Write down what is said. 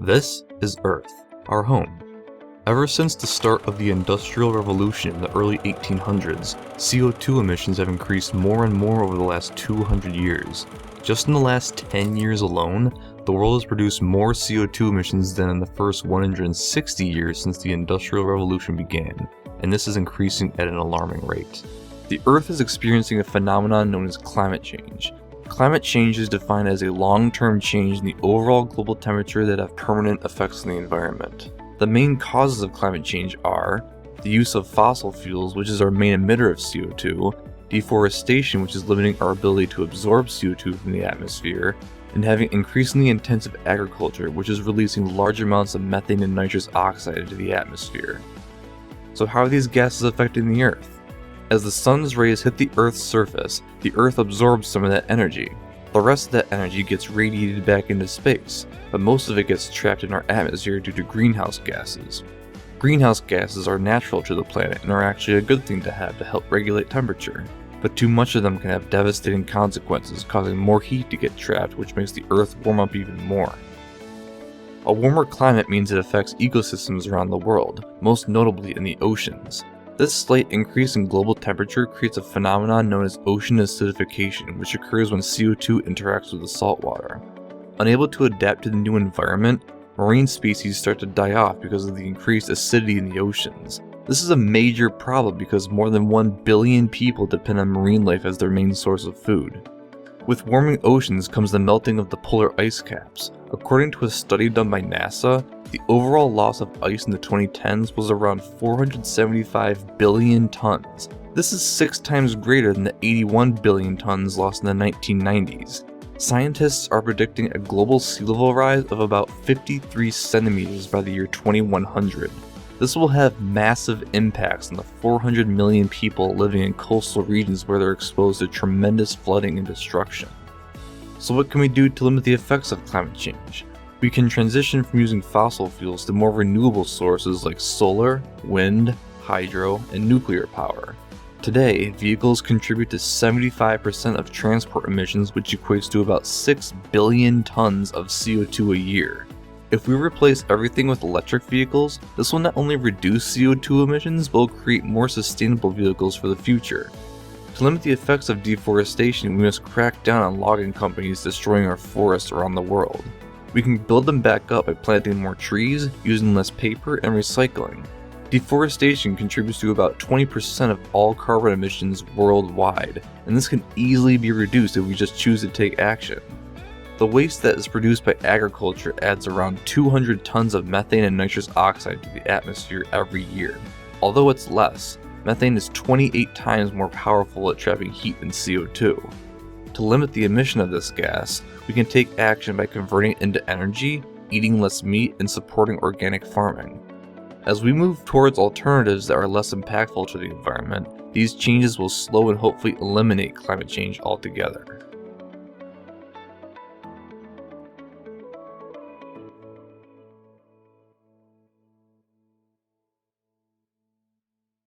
This is Earth, our home. Ever since the start of the Industrial Revolution in the early 1800s, CO2 emissions have increased more and more over the last 200 years. Just in the last 10 years alone, the world has produced more CO2 emissions than in the first 160 years since the Industrial Revolution began, and this is increasing at an alarming rate. The Earth is experiencing a phenomenon known as climate change. Climate change is defined as a long-term change in the overall global temperature that have permanent effects on the environment. The main causes of climate change are the use of fossil fuels, which is our main emitter of CO2, deforestation, which is limiting our ability to absorb CO2 from the atmosphere, and having increasingly intensive agriculture, which is releasing large amounts of methane and nitrous oxide into the atmosphere. So how are these gases affecting the Earth? As the sun's rays hit the Earth's surface, the Earth absorbs some of that energy. The rest of that energy gets radiated back into space, but most of it gets trapped in our atmosphere due to greenhouse gases. Greenhouse gases are natural to the planet and are actually a good thing to have to help regulate temperature, but too much of them can have devastating consequences, causing more heat to get trapped, which makes the Earth warm up even more. A warmer climate means it affects ecosystems around the world, most notably in the oceans. This slight increase in global temperature creates a phenomenon known as ocean acidification, which occurs when CO2 interacts with the salt water. Unable to adapt to the new environment, marine species start to die off because of the increased acidity in the oceans. This is a major problem because more than 1 billion people depend on marine life as their main source of food. With warming oceans comes the melting of the polar ice caps. According to a study done by NASA, the overall loss of ice in the 2010s was around 475 billion tons. This is 6 times greater than the 81 billion tons lost in the 1990s. Scientists are predicting a global sea level rise of about 53 centimeters by the year 2100. This will have massive impacts on the 400 million people living in coastal regions where they're exposed to tremendous flooding and destruction. So what can we do to limit the effects of climate change? We can transition from using fossil fuels to more renewable sources like solar, wind, hydro, and nuclear power. Today, vehicles contribute to 75% of transport emissions, which equates to about 6 billion tons of CO2 a year. If we replace everything with electric vehicles, this will not only reduce CO2 emissions, but will create more sustainable vehicles for the future. To limit the effects of deforestation, we must crack down on logging companies destroying our forests around the world. We can build them back up by planting more trees, using less paper, and recycling. Deforestation contributes to about 20% of all carbon emissions worldwide, and this can easily be reduced if we just choose to take action. The waste that is produced by agriculture adds around 200 tons of methane and nitrous oxide to the atmosphere every year. Although it's less, methane is 28 times more powerful at trapping heat than CO2. To limit the emission of this gas, we can take action by converting it into energy, eating less meat, and supporting organic farming. As we move towards alternatives that are less impactful to the environment, these changes will slow and hopefully eliminate climate change altogether.